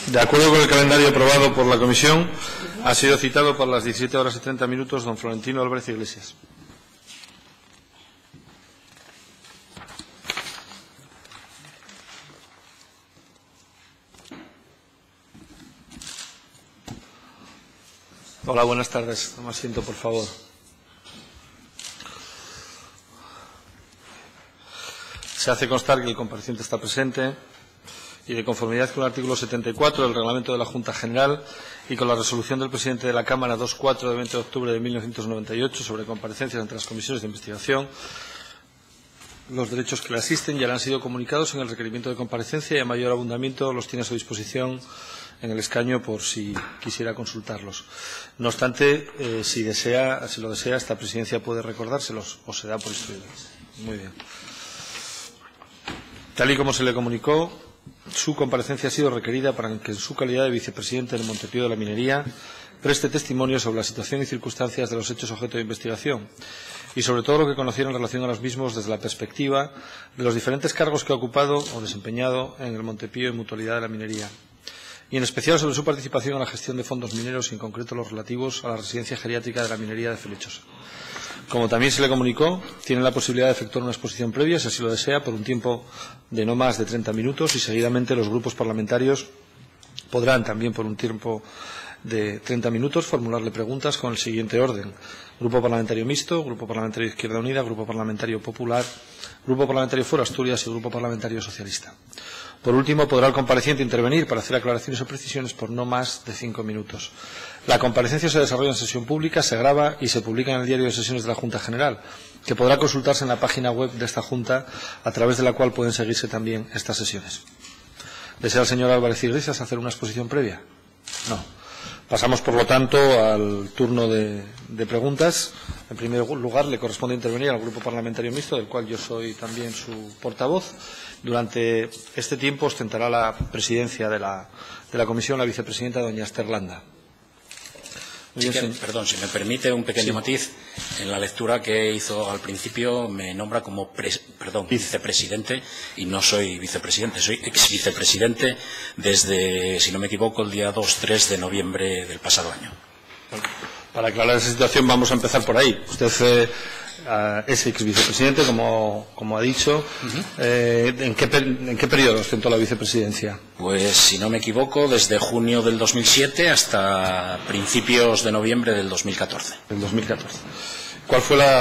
De acuerdo con el calendario aprobado por la Comisión, ha sido citado para las 17:30 don Florentino Álvarez Iglesias. Hola, buenas tardes. Toma asiento, por favor. Se hace constar que el compareciente está presente y, de conformidad con el artículo 74 del Reglamento de la Junta General y con la resolución del presidente de la Cámara 24 de 20 de octubre de 1998 sobre comparecencias ante las comisiones de investigación, los derechos que le asisten ya le han sido comunicados en el requerimiento de comparecencia y, a mayor abundamiento, los tiene a su disposición en el escaño por si quisiera consultarlos. No obstante, si lo desea, esta presidencia puede recordárselos o se da por instruidos. Muy bien. Tal y como se le comunicó, su comparecencia ha sido requerida para que, en su calidad de vicepresidente del Montepío de la Minería, preste testimonio sobre la situación y circunstancias de los hechos objeto de investigación y sobre todo lo que conociera en relación a los mismos desde la perspectiva de los diferentes cargos que ha ocupado o desempeñado en el Montepío en Mutualidad de la Minería, y en especial sobre su participación en la gestión de fondos mineros y, en concreto, los relativos a la residencia geriátrica de la minería de Felechosa. Como también se le comunicó, tiene la posibilidad de efectuar una exposición previa, si así lo desea, por un tiempo de no más de 30 minutos y, seguidamente, los grupos parlamentarios podrán, también por un tiempo de 30 minutos, formularle preguntas con el siguiente orden: Grupo Parlamentario Mixto, Grupo Parlamentario Izquierda Unida, Grupo Parlamentario Popular, Grupo Parlamentario Foro Asturias y Grupo Parlamentario Socialista. Por último, podrá el compareciente intervenir para hacer aclaraciones o precisiones por no más de 5 minutos. La comparecencia se desarrolla en sesión pública, se graba y se publica en el Diario de Sesiones de la Junta General, que podrá consultarse en la página web de esta Junta, a través de la cual pueden seguirse también estas sesiones. ¿Desea el señor Álvarez Iglesias hacer una exposición previa? No. Pasamos, por lo tanto, al turno de preguntas. En primer lugar, le corresponde intervenir al Grupo Parlamentario Mixto, del cual yo soy también su portavoz. Durante este tiempo ostentará la presidencia de la comisión la vicepresidenta, doña Esther Landa. Perdón, si me permite un pequeño matiz. En la lectura que hizo al principio me nombra como vicepresidente, y no soy vicepresidente, soy exvicepresidente desde, si no me equivoco, el día 2-3 de noviembre del pasado año. Para aclarar esa situación, vamos a empezar por ahí. Usted es exvicepresidente, como ha dicho. ¿En qué periodo ostentó la vicepresidencia? Pues, si no me equivoco, desde junio del 2007 hasta principios de noviembre del 2014. Del 2014.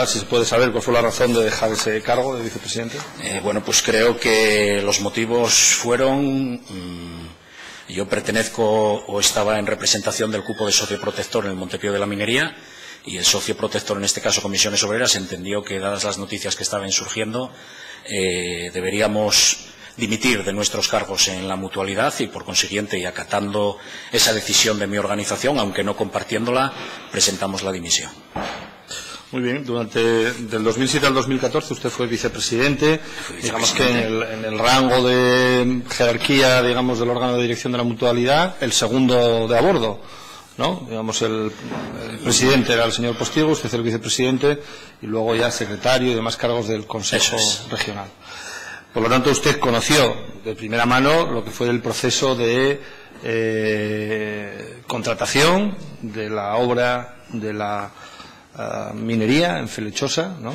Si se puede saber, cuál fue la razón de dejar ese cargo de vicepresidente? Bueno, pues creo que los motivos fueron... yo pertenezco o estaba en representación del cupo de socio protector en el Montepío de la Minería, y el socio protector, en este caso Comisiones Obreras, entendió que, dadas las noticias que estaban surgiendo, deberíamos dimitir de nuestros cargos en la mutualidad y, por consiguiente, y acatando esa decisión de mi organización, aunque no compartiéndola, presentamos la dimisión. Muy bien. Del 2007 al 2014 usted fue vicepresidente. Digamos que en el rango de jerarquía, digamos, del órgano de dirección de la mutualidad, el segundo de a bordo, ¿no? Digamos, el presidente era el señor Postigo, usted el vicepresidente, y luego ya secretario y demás cargos del Consejo Regional. Por lo tanto, usted conoció de primera mano lo que fue el proceso de contratación de la obra de la minería en Felechosa, ¿no?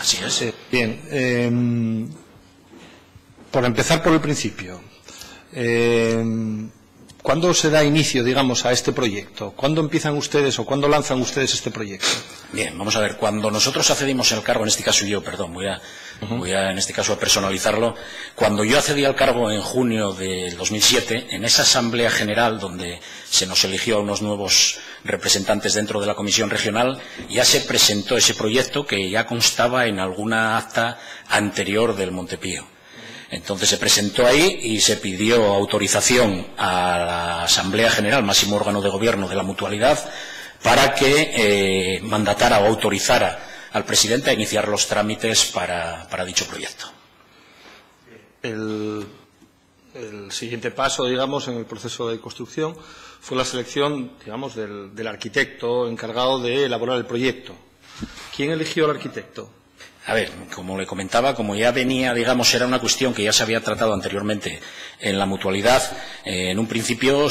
Así es. Bien. Por empezar por el principio, ¿cuándo se da inicio, digamos, a este proyecto? ¿Cuándo empiezan ustedes o cuándo lanzan ustedes este proyecto? Bien, vamos a ver. Cuando nosotros accedimos al cargo, en este caso yo, perdón, voy a en este caso a personalizarlo. Cuando yo accedí al cargo en junio del 2007, en esa asamblea general donde se nos eligió a unos nuevos representantes dentro de la comisión regional, ya se presentó ese proyecto que ya constaba en alguna acta anterior del Montepío. Entonces se presentó ahí y se pidió autorización a la Asamblea General, máximo órgano de gobierno de la mutualidad, para que mandatara o autorizara al presidente a iniciar los trámites para dicho proyecto. El siguiente paso, digamos, en el proceso de construcción fue la selección, digamos, del arquitecto encargado de elaborar el proyecto. ¿Quién eligió al arquitecto? A ver, como le comentaba, como ya venía, digamos, era una cuestión que ya se había tratado anteriormente en la mutualidad, en un principio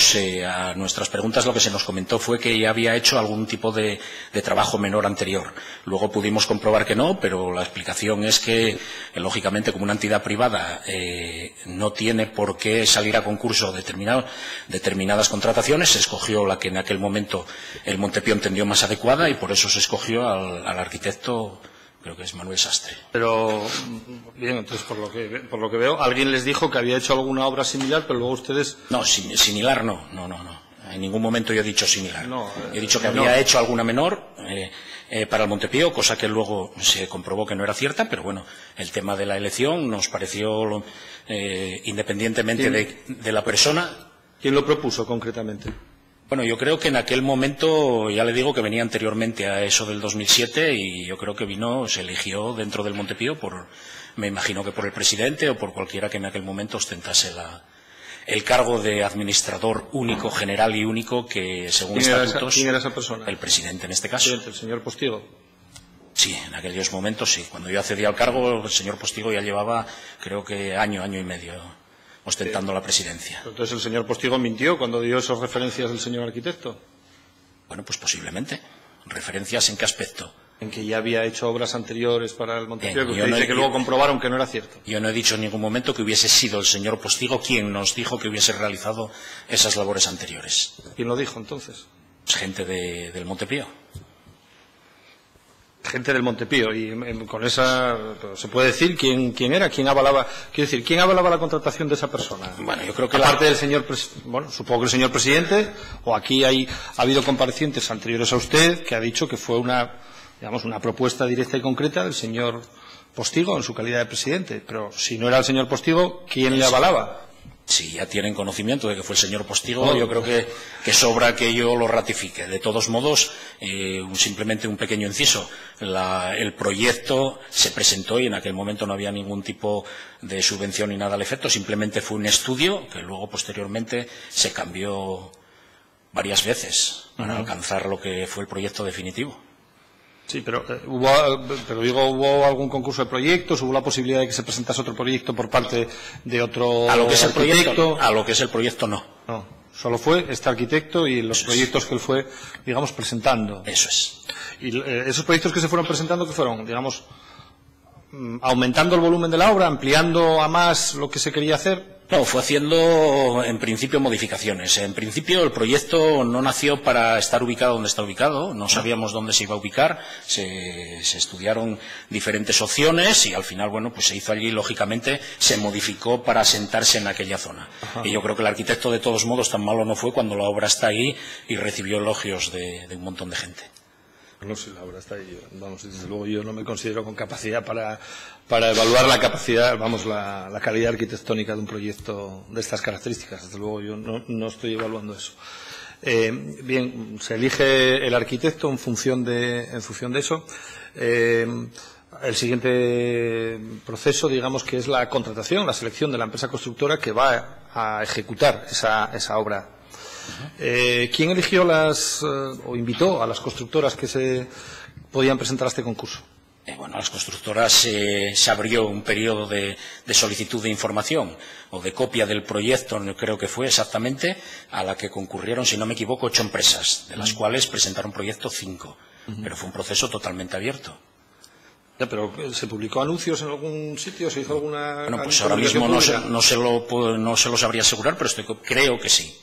a nuestras preguntas lo que se nos comentó fue que ya había hecho algún tipo de trabajo menor anterior. Luego pudimos comprobar que no, pero la explicación es que, lógicamente, como una entidad privada no tiene por qué salir a concurso determinadas contrataciones, se escogió la que en aquel momento el Montepío entendió más adecuada y por eso se escogió al arquitecto. Creo que es Manuel Sastre. Pero, bien, entonces, por lo que veo, alguien les dijo que había hecho alguna obra similar, pero luego ustedes... No, similar no. En ningún momento yo he dicho similar. No, he dicho que había hecho alguna menor para el Montepío, cosa que luego se comprobó que no era cierta, pero bueno, el tema de la elección nos pareció, independientemente de la persona... ¿Quién lo propuso concretamente? Bueno, yo creo que en aquel momento, ya le digo que venía anteriormente a eso del 2007 y yo creo que se eligió dentro del Montepío me imagino que por el presidente o por cualquiera que en aquel momento ostentase el cargo de administrador único, general y único que según estatutos... ¿Quién era esa persona? El presidente en este caso. ¿El señor Postigo? Sí, en aquellos momentos sí. Cuando yo accedí al cargo, el señor Postigo ya llevaba, creo que año y medio ostentando la presidencia. Entonces, ¿el señor Postigo mintió cuando dio esas referencias del señor arquitecto? Bueno, pues posiblemente. ¿Referencias en qué aspecto? En que ya había hecho obras anteriores para el Montepío, que usted dice que luego comprobaron que no era cierto. Yo no he dicho en ningún momento que hubiese sido el señor Postigo quien nos dijo que hubiese realizado esas labores anteriores. ¿Quién lo dijo entonces? Pues gente del Montepío. Gente del Montepío, y con esa se puede decir quién era, quién avalaba, quiero decir, quién avalaba la contratación de esa persona. Bueno, yo creo que aparte del señor, bueno, supongo que el señor presidente, o aquí ha habido comparecientes anteriores a usted que ha dicho que fue una propuesta directa y concreta del señor Postigo en su calidad de presidente, pero si no era el señor Postigo, ¿quién le avalaba? Si ya tienen conocimiento de que fue el señor Postigo, yo creo que sobra que yo lo ratifique. De todos modos, simplemente un pequeño inciso. El proyecto se presentó y en aquel momento no había ningún tipo de subvención ni nada al efecto. Simplemente fue un estudio que luego, posteriormente, se cambió varias veces para alcanzar lo que fue el proyecto definitivo. Sí, pero hubo algún concurso de proyectos, hubo la posibilidad de que se presentase otro proyecto por parte de otro a lo que es el arquitecto. A lo que es el proyecto no. No, solo fue este arquitecto y los proyectos que él fue, digamos, presentando. Eso es. Y esos proyectos que se fueron presentando, que fueron, digamos, aumentando el volumen de la obra, ampliando a más lo que se quería hacer. No, fue haciendo en principio modificaciones. En principio el proyecto no nació para estar ubicado donde está ubicado, no sabíamos dónde se iba a ubicar, se estudiaron diferentes opciones y al final, bueno, pues se hizo allí, lógicamente, se modificó para asentarse en aquella zona. Ajá. Y yo creo que el arquitecto de todos modos tan malo no fue cuando la obra está ahí y recibió elogios de un montón de gente. No sé, la obra está ahí. Vamos, desde luego yo no me considero con capacidad para evaluar la capacidad, la calidad arquitectónica de un proyecto de estas características. Desde luego yo no estoy evaluando eso. Bien, se elige el arquitecto en función de eso. El siguiente proceso, digamos, que es la contratación, la selección de la empresa constructora que va a ejecutar esa obra. ¿Quién eligió o invitó a las constructoras que se podían presentar a este concurso? Bueno, a las constructoras se abrió un periodo de solicitud de información o de copia del proyecto, creo que fue exactamente, a la que concurrieron, si no me equivoco, 8 empresas, de las cuales presentaron proyecto 5. Pero fue un proceso totalmente abierto. Ya, pero ¿se publicó anuncios en algún sitio? ¿Se hizo alguna...? Bueno, pues ahora mismo no se lo sabría asegurar, pero creo que sí.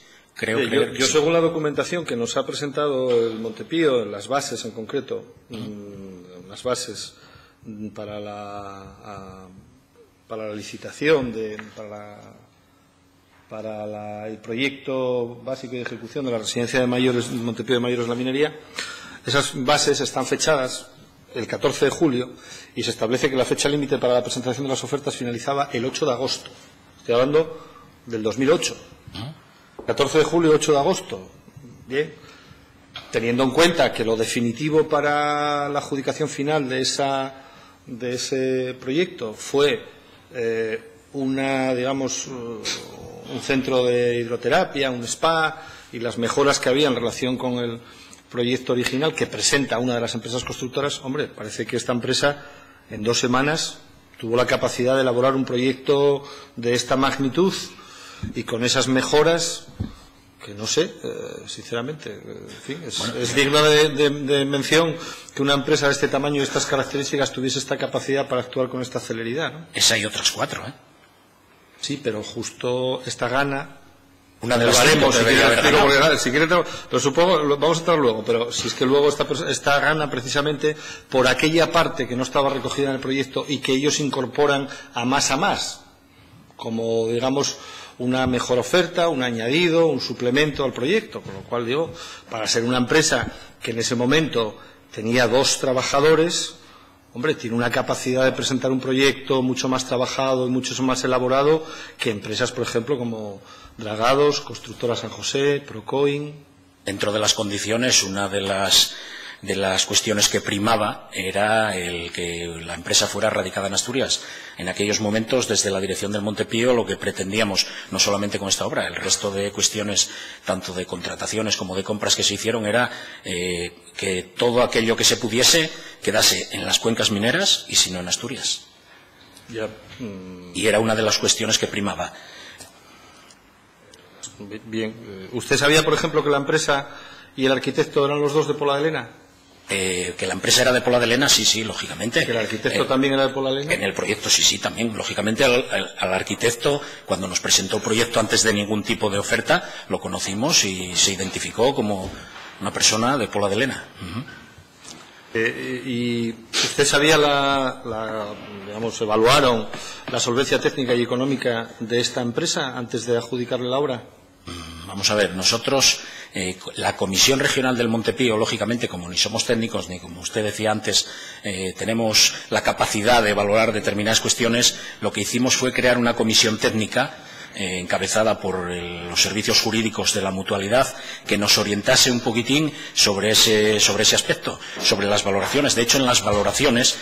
Yo según la documentación que nos ha presentado el Montepío, las bases en concreto, las bases para la licitación, para el proyecto básico de ejecución de la residencia de mayores, Montepío de Mayores La Minería, esas bases están fechadas el 14 de julio y se establece que la fecha límite para la presentación de las ofertas finalizaba el 8 de agosto. Estoy hablando del 2008. 14 de julio, 8 de agosto. Bien. Teniendo en cuenta que lo definitivo para la adjudicación final de ese proyecto fue un centro de hidroterapia, un spa y las mejoras que había en relación con el proyecto original que presenta una de las empresas constructoras, hombre, parece que esta empresa en 2 semanas tuvo la capacidad de elaborar un proyecto de esta magnitud y con esas mejoras que no sé, sinceramente, en fin, es digno de mención que una empresa de este tamaño y estas características tuviese esta capacidad para actuar con esta celeridad, ¿no? Esa y otras 4, ¿eh? Sí, pero justo esta gana, una de las baremos, si quiere, lo supongo, vamos a entrar luego, pero si es que luego esta gana precisamente por aquella parte que no estaba recogida en el proyecto y que ellos incorporan a más, como digamos una mejor oferta, un añadido, un suplemento al proyecto, con lo cual digo, para ser una empresa que en ese momento tenía 2 trabajadores, hombre, tiene una capacidad de presentar un proyecto mucho más trabajado y mucho más elaborado que empresas, por ejemplo, como Dragados, Constructora San José, Procoin. Dentro de las condiciones, una de las cuestiones que primaba era el que la empresa fuera radicada en Asturias. En aquellos momentos, desde la dirección del Montepío, lo que pretendíamos, no solamente con esta obra, el resto de cuestiones, tanto de contrataciones como de compras que se hicieron, era que todo aquello que se pudiese quedase en las cuencas mineras y si no en Asturias. Y era una de las cuestiones que primaba. Bien. ¿Usted sabía, por ejemplo, que la empresa y el arquitecto eran los 2 de Pola de Lena? Que la empresa era de Pola de Lena, sí, lógicamente. ¿Que el arquitecto también era de Pola de Lena? En el proyecto, sí, también. Lógicamente, al arquitecto, cuando nos presentó el proyecto antes de ningún tipo de oferta, lo conocimos y se identificó como una persona de Pola de Lena. ¿Y usted sabía digamos, evaluaron la solvencia técnica y económica de esta empresa antes de adjudicarle la obra? Vamos a ver, nosotros, la Comisión Regional del Montepío, lógicamente, como ni somos técnicos, ni como usted decía antes, tenemos la capacidad de valorar determinadas cuestiones, lo que hicimos fue crear una comisión técnica encabezada por los servicios jurídicos de la Mutualidad, que nos orientase un poquitín sobre ese aspecto, sobre las valoraciones. De hecho, en las valoraciones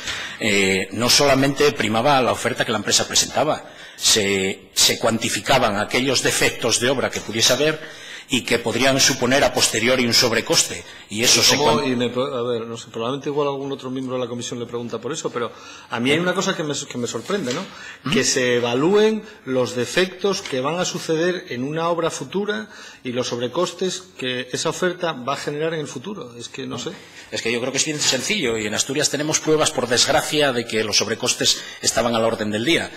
no solamente primaba la oferta que la empresa presentaba, se cuantificaban aquellos defectos de obra que pudiese haber y que podrían suponer a posteriori un sobrecoste. Y eso a ver, no sé, probablemente igual algún otro miembro de la comisión le pregunta por eso, pero a mí hay una cosa que me sorprende, ¿no? Que se evalúen los defectos que van a suceder en una obra futura y los sobrecostes que esa oferta va a generar en el futuro. Es que no sé. Es que yo creo que es bien sencillo, y en Asturias tenemos pruebas, por desgracia, de que los sobrecostes estaban a la orden del día.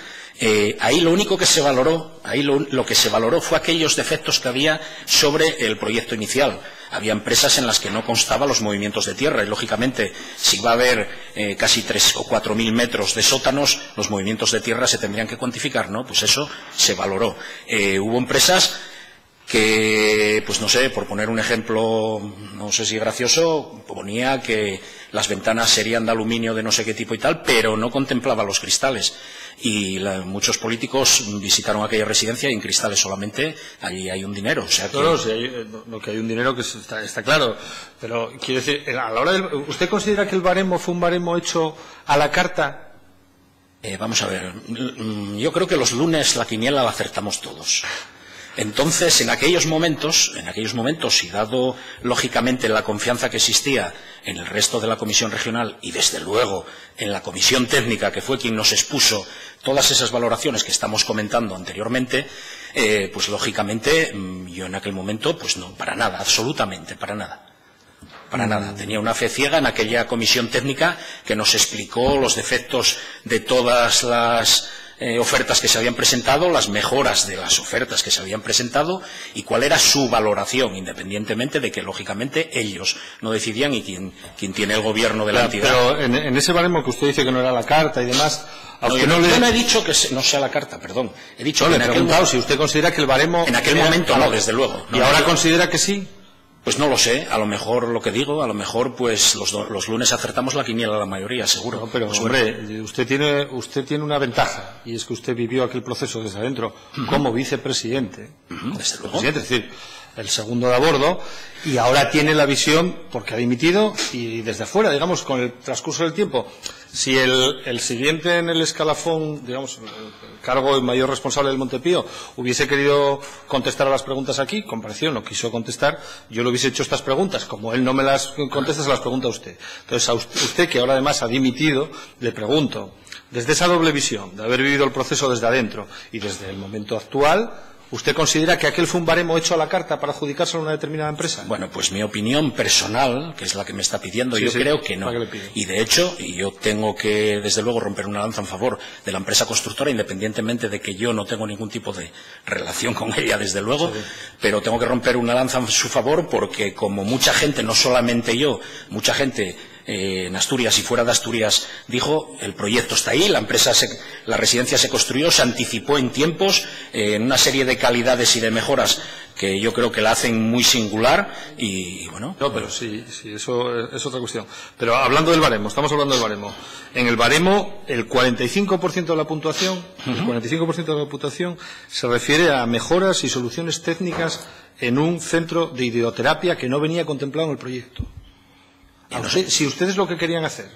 Ahí lo único que se valoró, lo que se valoró fue aquellos defectos que había sobre el proyecto inicial. Había empresas en las que no constaban los movimientos de tierra y, lógicamente, si va a haber casi 3.000 o 4.000 metros de sótanos, los movimientos de tierra se tendrían que cuantificar, ¿no? Pues eso se valoró. Hubo empresas que, pues no sé, por poner un ejemplo, no sé si gracioso, ponía que las ventanas serían de aluminio de no sé qué tipo y tal, pero no contemplaba los cristales. Y muchos políticos visitaron aquella residencia y en cristales solamente allí hay un dinero. O sea que... No, que hay un dinero que está claro. Pero quiero decir, a la hora ¿usted considera que el baremo fue un baremo hecho a la carta? Vamos a ver, yo creo que los lunes la quiniela la acertamos todos. Entonces, en aquellos momentos, y dado lógicamente la confianza que existía en el resto de la Comisión Regional y desde luego en la Comisión Técnica, que fue quien nos expuso todas esas valoraciones que estamos comentando anteriormente, pues lógicamente yo en aquel momento, pues no, para nada, absolutamente para nada. Para nada. Tenía una fe ciega en aquella Comisión Técnica que nos explicó los defectos de todas las ofertas que se habían presentado, las mejoras de las ofertas que se habían presentado y cuál era su valoración, independientemente de que, lógicamente, ellos no decidían y quien tiene el gobierno de la entidad. Pero en ese baremo que usted dice que no era la carta y demás... Yo no he dicho que no sea la carta, perdón. He dicho que le he preguntado si usted considera que el baremo... En aquel momento no, desde luego. ¿Y ahora considera que sí? Pues no lo sé, a lo mejor lo que digo, a lo mejor pues los lunes acertamos la quiniela la mayoría, seguro. No, pero pues, hombre, usted tiene una ventaja, y es que usted vivió aquel proceso desde adentro como vicepresidente. Desde luego. Es decir, el segundo de a bordo, y ahora tiene la visión, porque ha dimitido, y desde afuera, digamos, con el transcurso del tiempo, si el siguiente en el escalafón, digamos, el cargo mayor responsable del Montepío, hubiese querido contestar a las preguntas aquí, compareció, no quiso contestar, yo le hubiese hecho estas preguntas, como él no me las contesta, se las pregunta a usted. Entonces, a usted, que ahora además ha dimitido, le pregunto, desde esa doble visión, de haber vivido el proceso desde adentro y desde el momento actual, ¿usted considera que aquel fue un baremo hecho a la carta para adjudicárselo a una determinada empresa? Bueno, pues mi opinión personal, que es la que me está pidiendo, yo creo que no. Y de hecho, yo tengo que, desde luego, romper una lanza en favor de la empresa constructora, independientemente de que yo no tengo ningún tipo de relación con ella, desde luego, pero tengo que romper una lanza en su favor porque, como mucha gente, no solamente yo, mucha gente en Asturias y fuera de Asturias dijo, el proyecto está ahí, la residencia se construyó, se anticipó en tiempos, en una serie de calidades y de mejoras que yo creo que la hacen muy singular y bueno. No, pero sí, eso es otra cuestión. Pero hablando del baremo, estamos hablando del baremo. En el baremo, el 45% de la puntuación, el 45% de la puntuación se refiere a mejoras y soluciones técnicas en un centro de hidroterapia que no venía contemplado en el proyecto. Si ustedes lo que querían hacer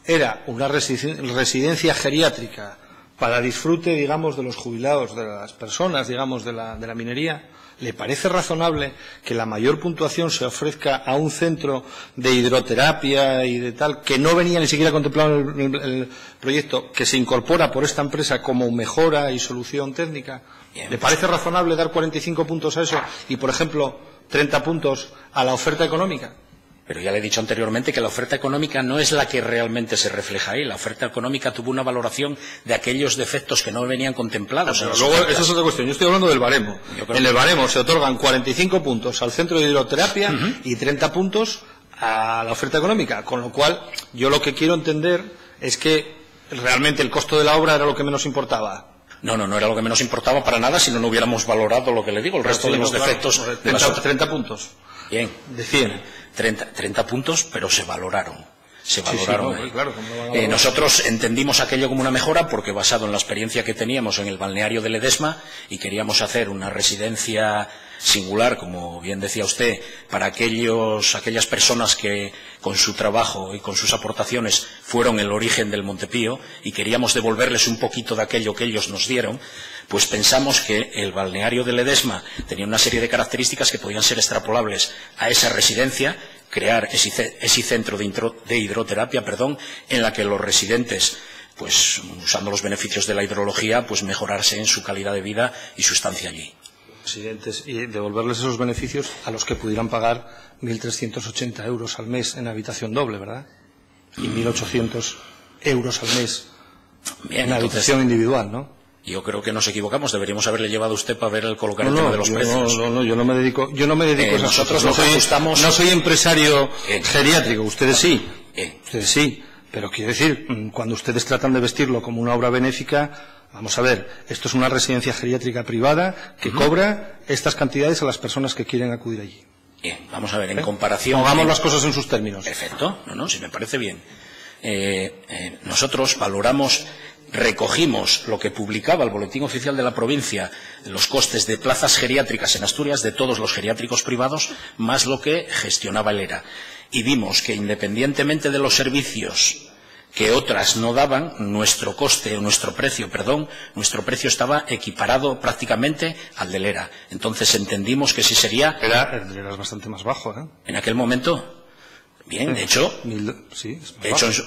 era una residencia geriátrica para disfrute, digamos, de los jubilados, de las personas, digamos, de la minería, ¿le parece razonable que la mayor puntuación se ofrezca a un centro de hidroterapia y de tal, que no venía ni siquiera contemplado en el proyecto, que se incorpora por esta empresa como mejora y solución técnica? ¿Le parece razonable dar 45 puntos a eso y, por ejemplo, 30 puntos a la oferta económica? Pero ya le he dicho anteriormente que la oferta económica no es la que realmente se refleja ahí. La oferta económica tuvo una valoración de aquellos defectos que no venían contemplados. Pero luego, esa es otra cuestión. Yo estoy hablando del baremo. En el baremo se otorgan 45 puntos al centro de hidroterapia y 30 puntos a la oferta económica. Con lo cual, yo lo que quiero entender es que realmente el costo de la obra era lo que menos importaba. No era lo que menos importaba para nada si no hubiéramos valorado lo que le digo, el resto de los defectos. 30 puntos. Bien. De 100. 30 puntos, pero se valoraron. Claro, nosotros entendimos aquello como una mejora porque, basado en la experiencia que teníamos en el balneario de Ledesma, y queríamos hacer una residencia singular, como bien decía usted, para aquellas personas que con su trabajo y con sus aportaciones fueron el origen del Montepío, y queríamos devolverles un poquito de aquello que ellos nos dieron, pues pensamos que el balneario de Ledesma tenía una serie de características que podían ser extrapolables a esa residencia, crear ese centro de hidroterapia, en la que los residentes, pues usando los beneficios de la hidrología, pues mejorarse en su calidad de vida y su estancia allí. Residentes, y devolverles esos beneficios a los que pudieran pagar 1.380 euros al mes en habitación doble, ¿verdad? Y 1.800 euros al mes en habitación individual, ¿no? Yo creo que nos equivocamos. Deberíamos haberle llevado a usted para ver el colocar el tema de los precios. No, yo no me dedico a esas nosotros cosas. No soy empresario geriátrico. Ustedes sí. Ustedes sí. Pero quiero decir, cuando ustedes tratan de vestirlo como una obra benéfica, vamos a ver, esto es una residencia geriátrica privada que cobra estas cantidades a las personas que quieren acudir allí. Bien, vamos a ver, en comparación... Pongamos las cosas en sus términos. Perfecto. Sí me parece bien. Nosotros recogimos lo que publicaba el Boletín Oficial de la Provincia, los costes de plazas geriátricas en Asturias de todos los geriátricos privados, más lo que gestionaba el ERA. Y vimos que, independientemente de los servicios que otras no daban, nuestro precio estaba equiparado prácticamente al del ERA. Entonces entendimos que sí sería... El ERA es bastante más bajo, ¿eh? En aquel momento... Bien, de hecho,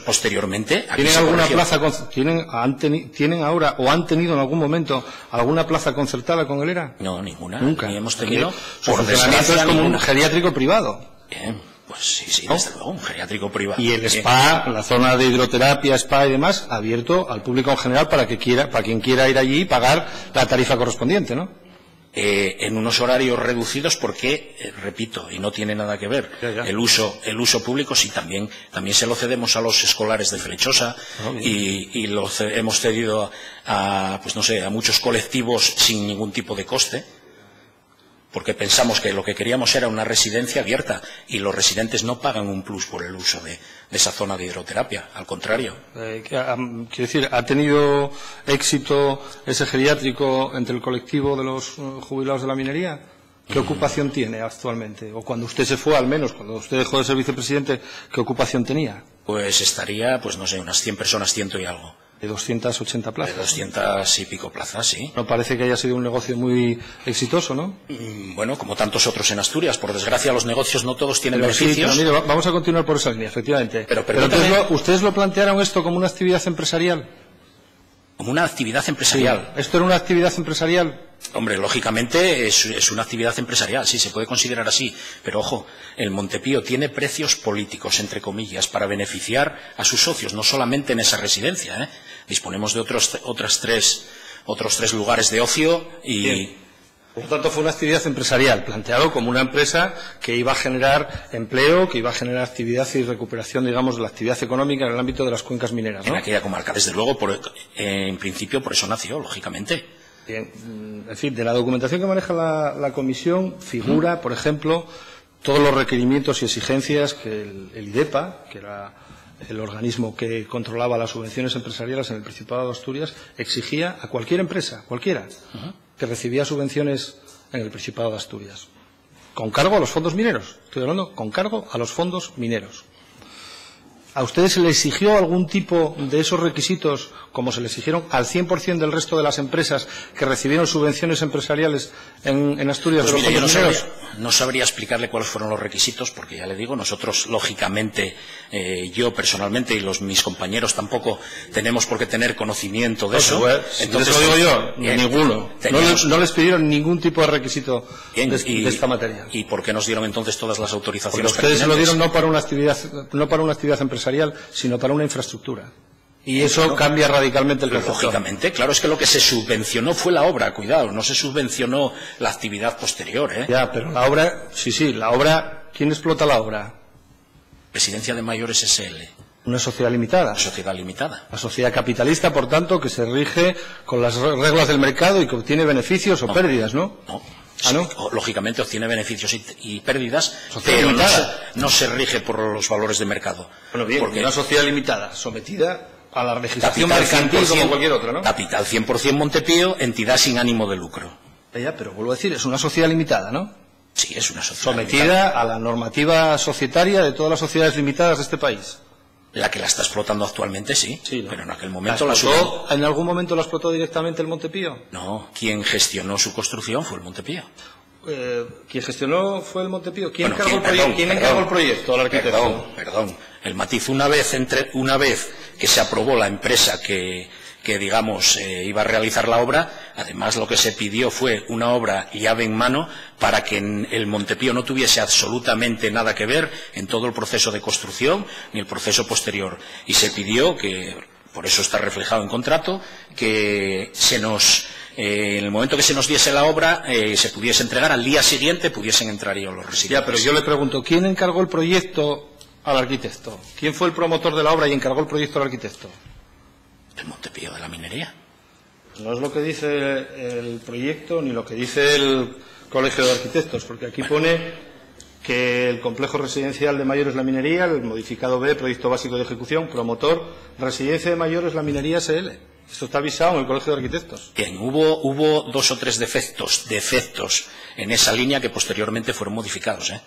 posteriormente... ¿Tienen alguna plaza, tienen ahora o han tenido en algún momento alguna plaza concertada con el ERA? No, ninguna. Nunca. Ni hemos tenido. Por desgracia, es como un geriátrico privado. Bien, pues sí, desde luego, un geriátrico privado. Y el spa, la zona de hidroterapia, spa y demás, abierto al público en general para quien quiera ir allí y pagar la tarifa correspondiente, ¿no? En unos horarios reducidos porque, repito, y no tiene nada que ver, el uso público sí también se lo cedemos a los escolares de Flechosa y lo hemos cedido a muchos colectivos sin ningún tipo de coste, porque pensamos que lo que queríamos era una residencia abierta y los residentes no pagan un plus por el uso de esa zona de hidroterapia, al contrario. Quiero decir, ¿ha tenido éxito ese geriátrico entre el colectivo de los jubilados de la minería? ¿Qué ocupación tiene actualmente? O cuando usted se fue, al menos, cuando usted dejó de ser vicepresidente, ¿qué ocupación tenía? Pues estaría, pues no sé, unas 100 personas, 100 y algo. De 280 plazas. De 200 y pico plazas, sí. No parece que haya sido un negocio muy exitoso, ¿no? Bueno, como tantos otros en Asturias. Por desgracia, los negocios no todos tienen pero beneficios. Sí, pero mire, vamos a continuar por esa línea, efectivamente. Pero ¿ustedes lo plantearon esto como una actividad empresarial? Como una actividad empresarial. Sí. ¿Esto era una actividad empresarial? Hombre, lógicamente es una actividad empresarial, sí, se puede considerar así. Pero ojo, el Montepío tiene precios políticos, entre comillas, para beneficiar a sus socios, no solamente en esa residencia, ¿eh? Disponemos de otros tres lugares de ocio y... Bien. Por lo tanto, fue una actividad empresarial, planteado como una empresa que iba a generar empleo, que iba a generar actividad y recuperación, digamos, de la actividad económica en el ámbito de las cuencas mineras, ¿no? En aquella comarca, desde luego, en principio, por eso nació, lógicamente. Bien. En fin, de la documentación que maneja la comisión figura, por ejemplo, todos los requerimientos y exigencias que el IDEPA, que era el organismo que controlaba las subvenciones empresariales en el Principado de Asturias, exigía a cualquier empresa, cualquiera, que recibía subvenciones en el Principado de Asturias, con cargo a los fondos mineros. Estoy hablando con cargo a los fondos mineros. ¿A ustedes se le exigió algún tipo de esos requisitos, como se le exigieron al 100% del resto de las empresas que recibieron subvenciones empresariales en Asturias? Pues mire, yo no sabría explicarle cuáles fueron los requisitos, porque ya le digo, nosotros, lógicamente, yo personalmente y mis compañeros tampoco tenemos por qué tener conocimiento de eso. Entonces, lo digo yo, ninguno. No les pidieron ningún tipo de requisito de esta materia. ¿Y por qué nos dieron entonces todas las autorizaciones? Porque ustedes se lo dieron no para una actividad empresarial, sino para una infraestructura. Y eso cambia radicalmente el concepto. Lógicamente, claro, es que lo que se subvencionó fue la obra, cuidado, no se subvencionó la actividad posterior, ¿eh? Ya, pero la obra, sí, la obra, ¿quién explota la obra? Residencia de Mayores S.L. Una sociedad limitada. Sociedad limitada. La sociedad capitalista, por tanto, que se rige con las reglas del mercado y que obtiene beneficios o pérdidas, ¿no? No. ¿Ah, no? Lógicamente obtiene beneficios y pérdidas, pero no se rige por los valores de mercado. Bueno, bien, porque una sociedad limitada, sometida a la legislación mercantil como cualquier otra, ¿no? Capital 100% Montepío, entidad sin ánimo de lucro. Ya, pero vuelvo a decir, es una sociedad limitada, ¿no? Sí, es una sociedad sometida limitada. A la normativa societaria de todas las sociedades limitadas de este país. La que la está explotando actualmente, sí, ¿no? Pero en aquel momento ¿En algún momento la explotó directamente el Montepío? No, quien gestionó su construcción fue el Montepío. ¿Quién gestionó fue el Montepío? ¿Quién encargó el proyecto? El arquitecto. Perdón. El matiz, una vez que se aprobó la empresa que digamos, iba a realizar la obra, además lo que se pidió fue una obra llave en mano para que el Montepío no tuviese absolutamente nada que ver en todo el proceso de construcción ni el proceso posterior. Y se pidió que, por eso está reflejado en contrato, que en el momento que se nos diese la obra, se pudiese entregar, al día siguiente pudiesen entrar ellos los residentes. Ya, pero yo le pregunto, ¿quién encargó el proyecto al arquitecto? ¿Quién fue el promotor de la obra y encargó el proyecto al arquitecto? El Montepío de la minería. No es lo que dice el proyecto ni lo que dice el Colegio de Arquitectos, porque aquí pone que el complejo residencial de Mayores La Minería, el modificado B, proyecto básico de ejecución, promotor, residencia de Mayores La Minería S.L. Esto está avisado en el Colegio de Arquitectos. Bien, hubo 2 o 3 defectos en esa línea que posteriormente fueron modificados, ¿eh?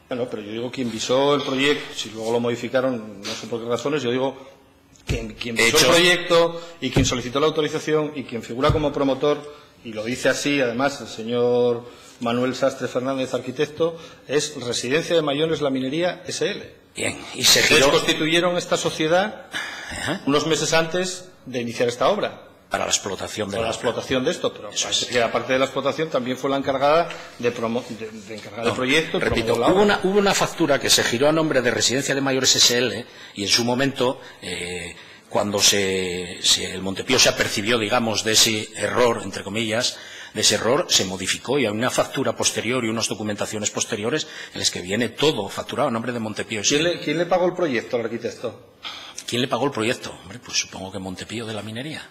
Bueno, pero yo digo quien visó el proyecto, si luego lo modificaron, no sé por qué razones, yo digo quien visó el proyecto y quien solicitó la autorización y quien figura como promotor, y lo dice así, además, el señor Manuel Sastre Fernández, arquitecto, es Residencia de Mayores La Minería S.L. Bien, y Ustedes constituyeron esta sociedad unos meses antes de iniciar esta obra. Para la explotación de esto, pero que aparte de la explotación también fue la encargada de encargar el proyecto. Repito, hubo una factura que se giró a nombre de Residencia de Mayores S.L. y en su momento, cuando el Montepío se apercibió, digamos, de ese error, entre comillas, se modificó y hay una factura posterior y unas documentaciones posteriores en las que viene todo facturado a nombre de Montepío. ¿Quién le pagó el proyecto al arquitecto? ¿Quién le pagó el proyecto? Hombre, pues supongo que Montepío de la minería.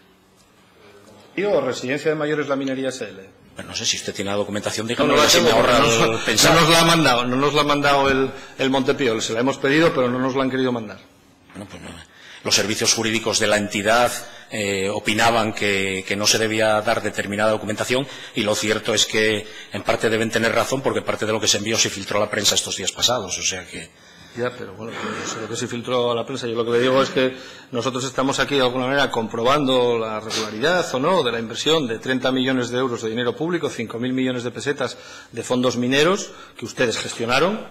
¿O Residencia de Mayores La Minería S.L.? Bueno, no sé si usted tiene la documentación, dígame. No nos la ha mandado el Montepío, se la hemos pedido, pero no nos la han querido mandar. Bueno, pues los servicios jurídicos de la entidad opinaban que no se debía dar determinada documentación, y lo cierto es que en parte deben tener razón, porque parte de lo que se envió se filtró a la prensa estos días pasados, o sea que... Ya, pero bueno, no sé lo que se filtró a la prensa. Yo lo que le digo es que nosotros estamos aquí de alguna manera comprobando la regularidad o no de la inversión de 30 millones de euros de dinero público, 5.000 millones de pesetas de fondos mineros que ustedes gestionaron,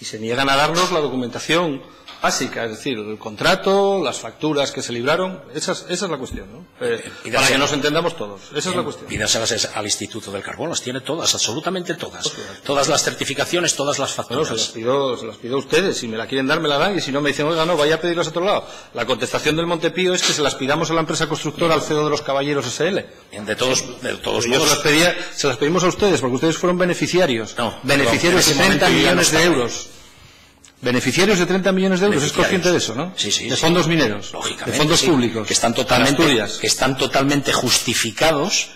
y se niegan a darnos la documentación básica, es decir, el contrato, las facturas que se libraron. Esa es la cuestión, ¿no? Para que nos entendamos todos. Esa es la cuestión. Pídaselas al Instituto del Carbón, las tiene todas, absolutamente todas. Todas las certificaciones, todas las facturas. Bueno, se las pido a ustedes. Si me la quieren dar, me la dan. Y si no, me dicen, oiga, no, vaya a pedirlas a otro lado. La contestación del Montepío es que se las pidamos a la empresa constructora, al CEO de los Caballeros SL. De todos modos. Se las pedimos a ustedes, porque ustedes fueron beneficiarios. No, beneficiarios de 30 millones de euros. Beneficiarios de 30 millones de euros, ¿es consciente de eso, no? Sí. De fondos mineros, lógicamente, de fondos públicos, que están totalmente justificados,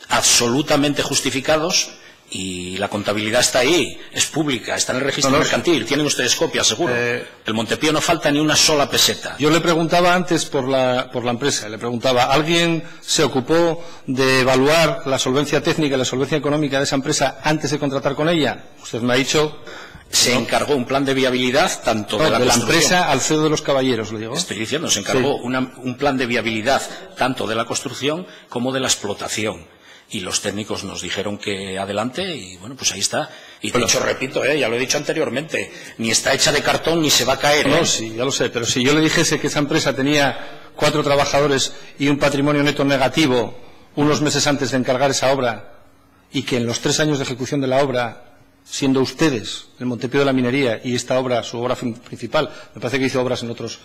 absolutamente justificados, y la contabilidad está ahí, es pública, está en el registro mercantil, tienen ustedes copias, seguro. El Montepío no falta ni una sola peseta. Yo le preguntaba antes por la empresa, le preguntaba, ¿alguien se ocupó de evaluar la solvencia técnica y la solvencia económica de esa empresa antes de contratar con ella? Usted me ha dicho... Se encargó un plan de viabilidad tanto de la empresa al CEO de los Caballeros, lo digo. Estoy diciendo, se encargó un plan de viabilidad tanto de la construcción como de la explotación. Y los técnicos nos dijeron que adelante, y bueno, pues ahí está. Y de hecho, repito, ya lo he dicho anteriormente, ni está hecha de cartón ni se va a caer. No, sí, ya lo sé, pero si yo le dijese que esa empresa tenía 4 trabajadores y un patrimonio neto negativo unos meses antes de encargar esa obra, y que en los 3 años de ejecución de la obra, siendo ustedes el Montepío de la Minería y esta obra, su obra principal, me parece que hizo obras en otros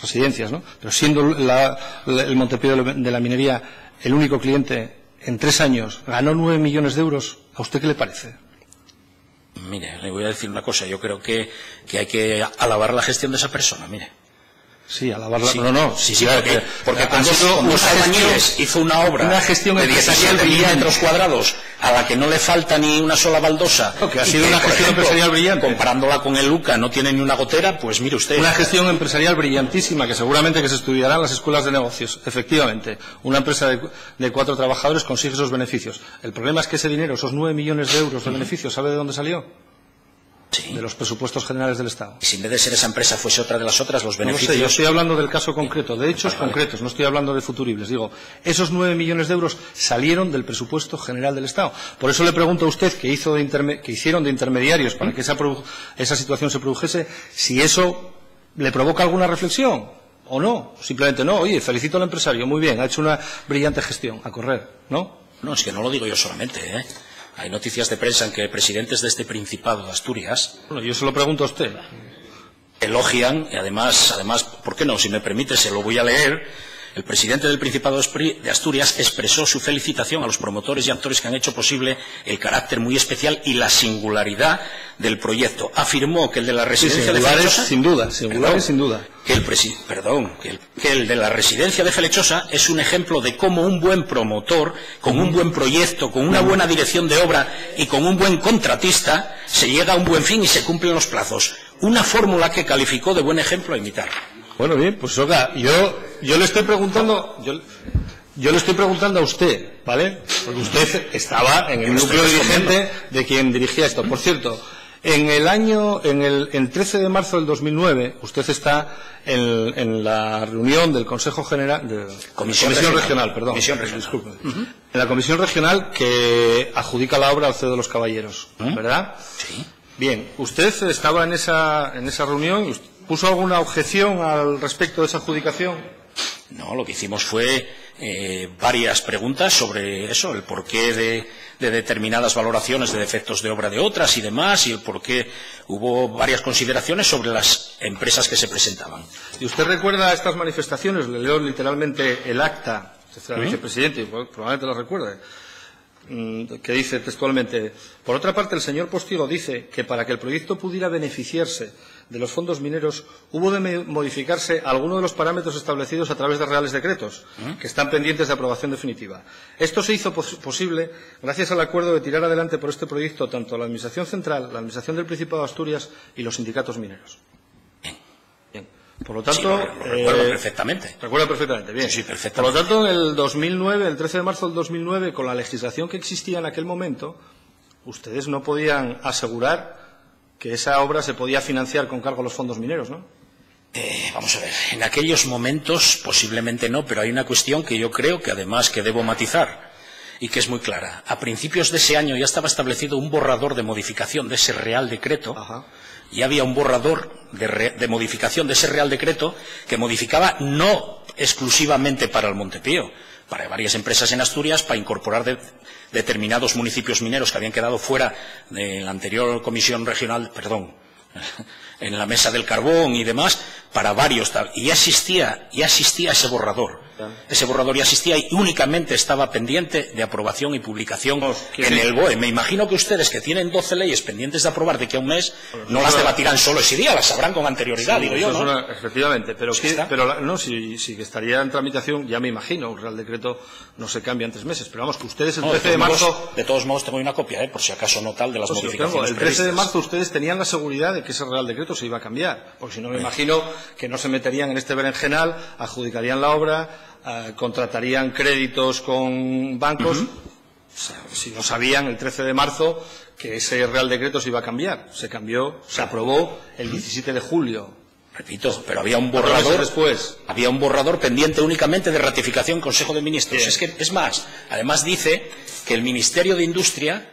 residencias, ¿no? Pero siendo el Montepío de la Minería el único cliente, en 3 años ganó 9 millones de euros, ¿a usted qué le parece? Mire, le voy a decir una cosa, yo creo que hay que alabar la gestión de esa persona, mire. Sí, alabarla. Sí, sí, porque con dos albañiles hizo una obra de 17 metros cuadrados a la que no le falta ni una sola baldosa. Que ha sido una gestión empresarial brillante. Comparándola con el Luca, no tiene ni una gotera, pues mire usted. Una gestión empresarial brillantísima que seguramente que se estudiará en las escuelas de negocios. Efectivamente, una empresa de 4 trabajadores consigue esos beneficios. El problema es que ese dinero, esos 9 millones de euros de beneficios, ¿sabe de dónde salió? Sí. De los presupuestos generales del Estado. Y si en vez de ser esa empresa fuese otra de las otras, los beneficios... No sé, yo estoy hablando del caso concreto, de hechos concretos, no estoy hablando de futuribles. Digo, esos 9 millones de euros salieron del presupuesto general del Estado. Por eso le pregunto a usted, que hicieron de intermediarios para que esa situación se produjese, si eso le provoca alguna reflexión o no. Simplemente no, oye, felicito al empresario, muy bien, ha hecho una brillante gestión, a correr, ¿no? No, es que no lo digo yo solamente, Hay noticias de prensa en que presidentes de este Principado de Asturias... Bueno, yo se lo pregunto a usted. Elogian, y además, ¿por qué no? Si me permite, se lo voy a leer. El presidente del Principado de Asturias expresó su felicitación a los promotores y actores que han hecho posible el carácter muy especial y la singularidad del proyecto. Afirmó que el de la residencia de Felechosa... Singulares sin duda. Que el de la residencia de Felechosa es un ejemplo de cómo un buen promotor, con un buen proyecto, con una buena dirección de obra y con un buen contratista, se llega a un buen fin y se cumplen los plazos. Una fórmula que calificó de buen ejemplo a imitar. Bueno, bien, pues oiga, yo le estoy preguntando, yo le estoy preguntando a usted, ¿vale? Porque usted estaba en el núcleo dirigente de quien dirigía esto. Por cierto, el 13 de marzo del 2009, usted está en la reunión del Consejo General, Comisión Regional, disculpe. En la Comisión Regional que adjudica la obra al CEO de los Caballeros, ¿verdad? Sí. Bien, usted estaba en esa reunión. ¿Puso alguna objeción al respecto de esa adjudicación? No, lo que hicimos fue varias preguntas sobre eso, el porqué de determinadas valoraciones de defectos de obra de otras y demás, y el porqué hubo varias consideraciones sobre las empresas que se presentaban. ¿Y usted recuerda estas manifestaciones? Le leo literalmente el acta, usted era vicepresidente, y probablemente lo recuerde, que dice textualmente: por otra parte, el señor Postigo dice que para que el proyecto pudiera beneficiarse de los fondos mineros hubo de modificarse algunos de los parámetros establecidos a través de reales decretos que están pendientes de aprobación definitiva. Esto se hizo posible gracias al acuerdo de tirar adelante por este proyecto tanto la Administración Central, la Administración del Principado de Asturias y los sindicatos mineros. Bien. Por lo tanto, sí, lo recuerdo perfectamente. Recuerda perfectamente, bien. Sí, perfectamente. Por lo tanto, en el 2009, el 13 de marzo del 2009, con la legislación que existía en aquel momento, ustedes no podían asegurar que esa obra se podía financiar con cargo a los fondos mineros, ¿no? Vamos a ver, en aquellos momentos posiblemente no, pero hay una cuestión que yo creo que además que debo matizar y que es muy clara. A principios de ese año ya estaba establecido un borrador de modificación de ese Real Decreto. Ajá. Y había un borrador de modificación de ese Real Decreto que modificaba no exclusivamente para el Montepío, para varias empresas en Asturias, para incorporar determinados municipios mineros que habían quedado fuera de la anterior comisión regional, en la mesa del carbón y demás, para varios tal. Y ya existía ese borrador. Ese borrador ya existía y únicamente estaba pendiente de aprobación y publicación en el BOE. Me imagino que ustedes, que tienen 12 leyes pendientes de aprobar de aquí a un mes, no las debatirán solo ese día, las sabrán con anterioridad, digo yo, ¿no? Efectivamente, pero si que estaría en tramitación, ya me imagino, un Real Decreto no se cambia en 3 meses, pero vamos, que ustedes el 13 de marzo... De todos modos, tengo una copia, por si acaso no tal, de las modificaciones el 13 de marzo ustedes tenían la seguridad de que ese Real Decreto se iba a cambiar, porque si no me imagino que no se meterían en este berenjenal, adjudicarían la obra, contratarían créditos con bancos, si no sabían el 13 de marzo que ese Real Decreto se iba a cambiar. Se cambió, se aprobó el 17 de julio. Repito, pero había un borrador después. Había un borrador pendiente únicamente de ratificación Consejo de Ministros. Es más, además dice que el Ministerio de Industria,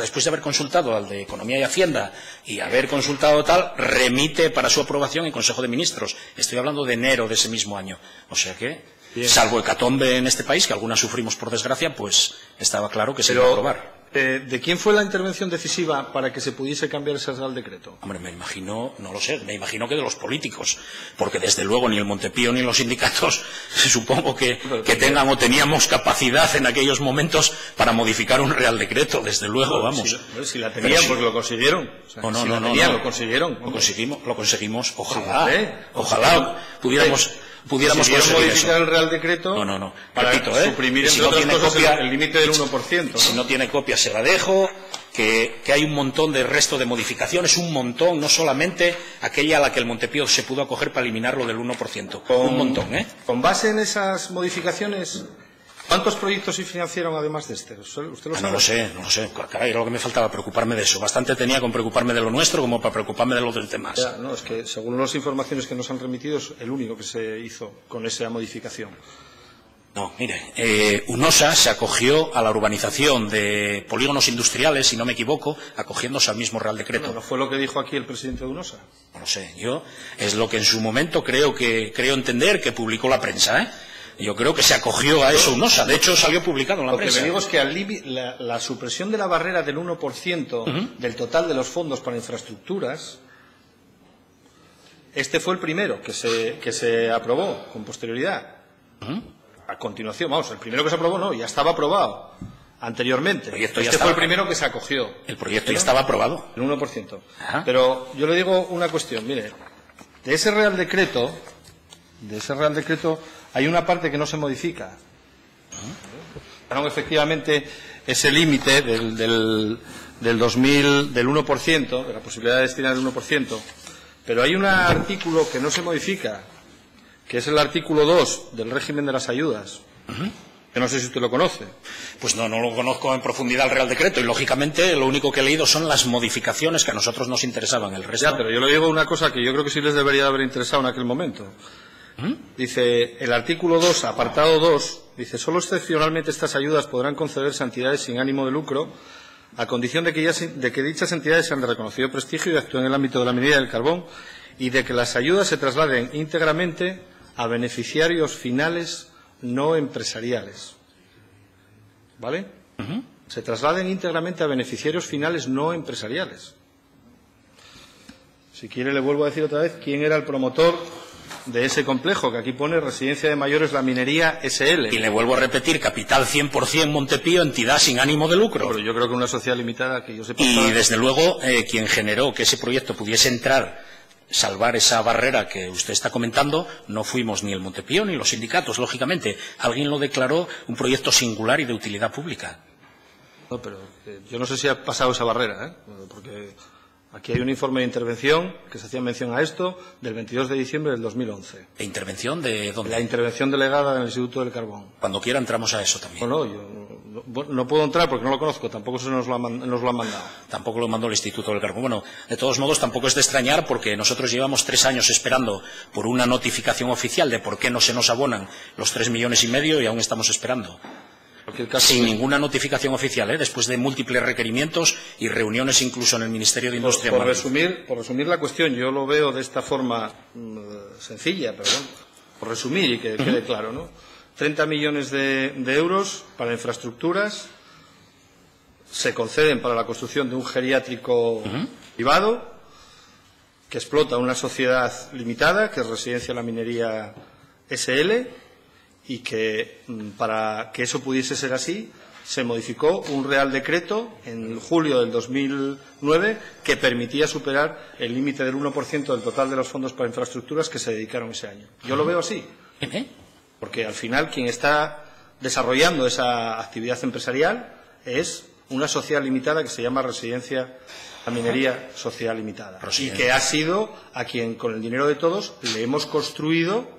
después de haber consultado al de Economía y Hacienda y haber consultado tal, remite para su aprobación en Consejo de Ministros. Estoy hablando de enero de ese mismo año. O sea que, salvo hecatombe en este país, que algunas sufrimos por desgracia, pues estaba claro que se iba a aprobar. ¿De quién fue la intervención decisiva para que se pudiese cambiar ese Real Decreto? Hombre, me imagino, no lo sé, me imagino que de los políticos, porque desde luego ni el Montepío ni los sindicatos supongo que tengan o teníamos capacidad en aquellos momentos para modificar un Real Decreto, desde luego, vamos. Si la tenían, porque lo consiguieron. Lo consiguieron. Lo conseguimos, ojalá pudiéramos modificar el Real Decreto para suprimir, entre otras cosas, el límite del 1%. Si no tiene copia, se la dejo. Que hay un montón de resto de modificaciones, un montón, no solamente aquella a la que el Montepío se pudo acoger para eliminarlo del 1%. Un montón, ¿eh? Con base en esas modificaciones, ¿cuántos proyectos se financiaron además de este? ¿Usted lo sabe? No lo sé. Caray, era lo que me faltaba, preocuparme de eso. Bastante tenía con preocuparme de lo nuestro como para preocuparme de los demás. Es que según las informaciones que nos han remitido es el único que se hizo con esa modificación. No, mire, UNOSA se acogió a la urbanización de polígonos industriales, si no me equivoco, acogiéndose al mismo Real Decreto. ¿No fue lo que dijo aquí el presidente de UNOSA? No lo sé, es lo que en su momento creo entender que publicó la prensa, ¿eh? Yo creo que se acogió a eso UNOSA. De hecho, salió publicado en la prensa. Lo que me digo es que la supresión de la barrera del 1% del total de los fondos para infraestructuras, este fue el primero que se aprobó con posterioridad. A continuación, el primero que se aprobó ya estaba aprobado anteriormente. Fue el primero que se acogió. El proyecto ya estaba aprobado. El 1%. Ajá. Pero yo le digo una cuestión, mire, de ese Real Decreto hay una parte que no se modifica. Efectivamente, ese límite del 1%, de la posibilidad de destinar el 1%, pero hay un artículo que no se modifica, que es el artículo 2 del régimen de las ayudas, que no sé si usted lo conoce. Pues no lo conozco en profundidad el Real Decreto, y lógicamente lo único que he leído son las modificaciones que a nosotros nos interesaban. El resto... pero yo le digo una cosa que yo creo que sí les debería haber interesado en aquel momento. Dice, el artículo 2, apartado 2, dice, solo excepcionalmente estas ayudas podrán concederse a entidades sin ánimo de lucro, a condición de que dichas entidades sean de reconocido prestigio y actúen en el ámbito de la minería del carbón, y de que las ayudas se trasladen íntegramente a beneficiarios finales no empresariales. ¿Vale? Se trasladen íntegramente a beneficiarios finales no empresariales. Si quiere, le vuelvo a decir otra vez quién era el promotor de ese complejo, que aquí pone Residencia de Mayores La Minería S.L. Y le vuelvo a repetir, capital 100% Montepío, entidad sin ánimo de lucro. Pero yo creo que una sociedad limitada, que yo sepa. Y desde luego, quien generó que ese proyecto pudiese entrar, salvar esa barrera que usted está comentando, no fuimos ni el Montepío ni los sindicatos, lógicamente. Alguien lo declaró un proyecto singular y de utilidad pública. No, pero yo no sé si ha pasado esa barrera, porque Aquí hay un informe de intervención que se hacía mención a esto del 22 de diciembre del 2011. ¿De intervención de dónde? La intervención delegada en el Instituto del Carbón. Cuando quiera entramos a eso también. Bueno, yo no puedo entrar porque no lo conozco, tampoco se nos lo han mandado. Tampoco lo mandó el Instituto del Carbón. Bueno, de todos modos, tampoco es de extrañar porque nosotros llevamos 3 años esperando por una notificación oficial de por qué no se nos abonan los 3,5 millones y aún estamos esperando. Sin ninguna notificación oficial, después de múltiples requerimientos y reuniones incluso en el Ministerio de Industria. Por resumir la cuestión, yo lo veo de esta forma sencilla, pero bueno, por resumir y que quede claro, ¿no? 30 millones de euros para infraestructuras se conceden para la construcción de un geriátrico privado que explota una sociedad limitada, que es Residencia La Minería SL, y que para que eso pudiese ser así se modificó un Real Decreto en julio del 2009 que permitía superar el límite del 1% del total de los fondos para infraestructuras que se dedicaron ese año. Yo lo veo así, porque al final quien está desarrollando esa actividad empresarial es una sociedad limitada que se llama Residencia La Minería Sociedad Limitada y que ha sido a quien con el dinero de todos le hemos construido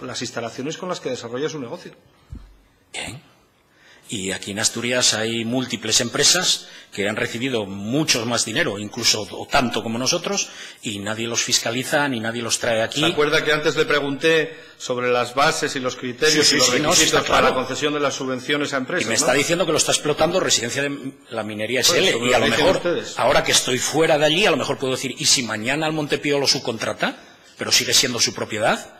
las instalaciones con las que desarrolla su negocio. Bien. Y aquí en Asturias hay múltiples empresas que han recibido mucho más dinero, incluso o tanto como nosotros, y nadie los fiscaliza ni nadie los trae aquí. ¿Se acuerda que antes le pregunté sobre las bases y los criterios y los requisitos para la concesión de las subvenciones a empresas? Y me está diciendo que lo está explotando Residencia de La Minería SL, y a lo mejor, ahora que estoy fuera de allí, a lo mejor puedo decir, ¿y si mañana el Montepío lo subcontrata, pero sigue siendo su propiedad?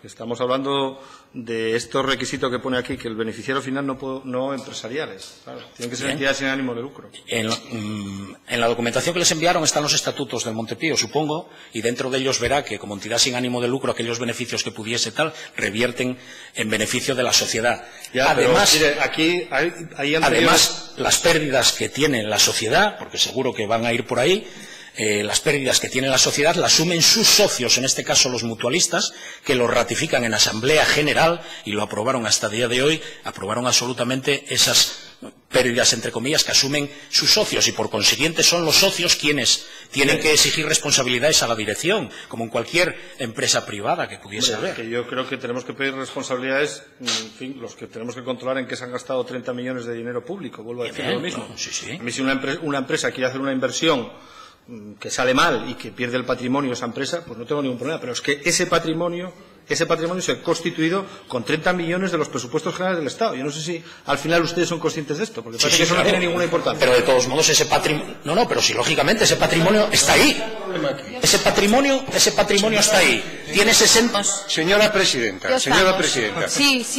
Estamos hablando de estos requisitos que pone aquí, que el beneficiario final no empresariales. Claro, tienen que ser entidades sin ánimo de lucro. En la documentación que les enviaron están los estatutos del Montepío, supongo, y dentro de ellos verá que como entidad sin ánimo de lucro aquellos beneficios que pudiese revierten en beneficio de la sociedad. Ya, además, pero, mire, aquí además, las pérdidas que tiene la sociedad, porque seguro que van a ir por ahí, las pérdidas que tiene la sociedad las asumen sus socios, en este caso los mutualistas, que lo ratifican en Asamblea General y lo aprobaron hasta el día de hoy, aprobaron absolutamente esas pérdidas, entre comillas, que asumen sus socios y por consiguiente son los socios quienes tienen que exigir responsabilidades a la dirección, como en cualquier empresa privada que pudiese haber. Que yo creo que tenemos que pedir responsabilidades, en fin, los que tenemos que controlar en qué se han gastado 30 millones de dinero público, vuelvo a decir lo mismo. A mí si una empresa quiere hacer una inversión que sale mal y que pierde el patrimonio de esa empresa, pues no tengo ningún problema. Pero es que ese patrimonio se ha constituido con 30 millones de los presupuestos generales del Estado. Yo no sé si al final ustedes son conscientes de esto, porque parece que eso no tiene ninguna importancia. Pero de todos modos ese patrimonio... No, pero si lógicamente ese patrimonio está ahí. Ese patrimonio está ahí. Tiene 60... Señora Presidenta. Sí,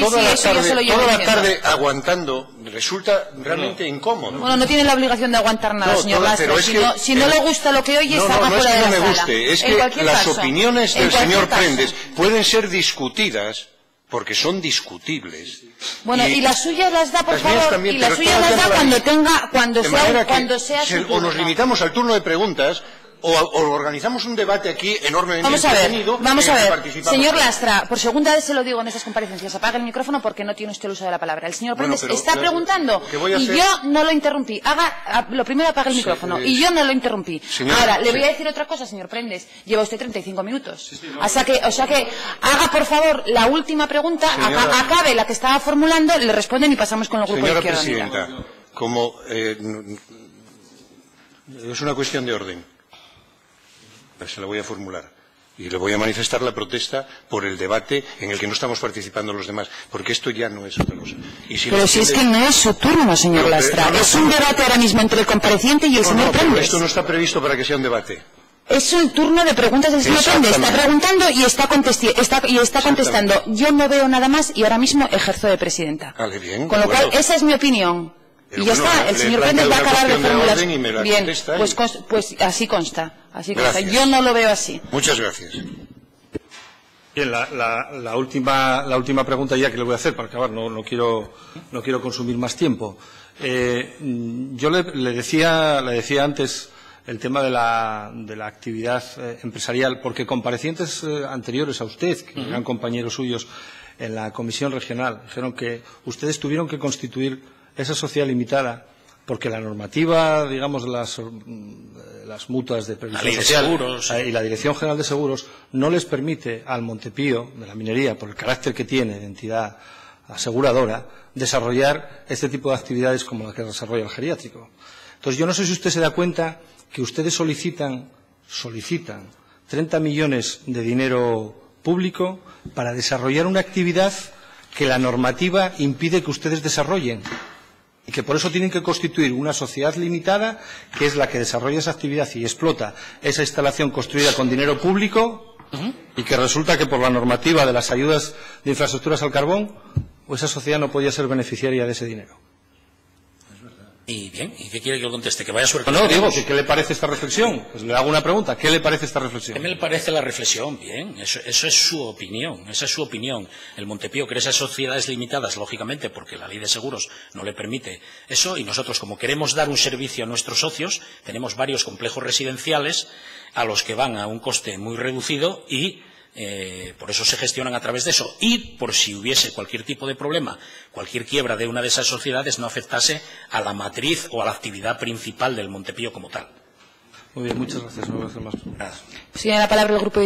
toda la eso ya se lo llevo toda la diciendo. tarde aguantando resulta realmente incómodo. Bueno, no tiene la obligación de aguantar nada, señor Lastra. Si no le gusta lo que oye, salga fuera de la sala. No es que no me guste, es que las opiniones del señor Prendes pueden ser discutidas porque son discutibles. Bueno, y las suyas las da, por favor, también, y las suyas las da cuando sea su turno. O nos limitamos al turno de preguntas o organizamos un debate aquí enormemente entretenido. Vamos a ver, señor Lastra, por segunda vez se lo digo en estas comparecencias, apague el micrófono porque no tiene usted el uso de la palabra. El señor Prendes está preguntando y yo no lo interrumpí. Lo primero apague el micrófono y yo no lo interrumpí. Ahora, le voy a decir otra cosa, señor Prendes. Lleva usted 35 minutos. O sea que haga, por favor, la última pregunta, acabe la que estaba formulando, le responden y pasamos con el grupo de izquierda. Señora Presidenta, como es una cuestión de orden, se la voy a formular y le voy a manifestar la protesta por el debate en el que no estamos participando los demás, porque esto ya no es otra cosa. Pero si es que no es su turno, señor Lastra, es un debate ahora mismo entre el compareciente y el señor Prendes. Esto no está previsto para que sea un debate. Es el turno de preguntas del señor Prendes. Está preguntando y está contestando. Yo no veo nada más y ahora mismo ejerzo de presidenta. Vale, bien. Con lo cual, esa es mi opinión. Y ya está, el señor Prendes va a acabar de formular. Bien, pues así consta. Yo no lo veo así. Muchas gracias. Bien, la última pregunta ya que le voy a hacer para acabar, no quiero consumir más tiempo. Yo le decía antes el tema de la actividad empresarial, porque comparecientes anteriores a usted, que eran compañeros suyos en la Comisión Regional, dijeron que ustedes tuvieron que constituir esa sociedad limitada porque la normativa, digamos, las mutuas de previsión social seguros, y la Dirección General de Seguros no les permite al Montepío de la minería, por el carácter que tiene de entidad aseguradora, desarrollar este tipo de actividades como la que desarrolla el geriátrico. Entonces, yo no sé si usted se da cuenta que ustedes solicitan 30 millones de dinero público para desarrollar una actividad que la normativa impide que ustedes desarrollen y que por eso tienen que constituir una sociedad limitada que es la que desarrolla esa actividad y explota esa instalación construida con dinero público y que resulta que por la normativa de las ayudas de infraestructuras al carbón esa sociedad no podía ser beneficiaria de ese dinero. Y bien, ¿y qué quiere que lo conteste? ¿Que vaya suerte? No, digo, ¿qué le parece esta reflexión? Pues le hago una pregunta, ¿qué le parece esta reflexión? ¿Qué me le parece la reflexión? Bien, eso es su opinión, esa es su opinión. El Montepío crea esas sociedades limitadas, lógicamente, porque la ley de seguros no le permite eso, y nosotros, como queremos dar un servicio a nuestros socios, tenemos varios complejos residenciales a los que van a un coste muy reducido y por eso se gestionan a través de eso. Y por si hubiese cualquier tipo de problema, cualquier quiebra de una de esas sociedades, no afectase a la matriz o a la actividad principal del Montepío como tal. Muy bien, muchas gracias. No voy a hacer más preguntas. Tiene la palabra el Grupo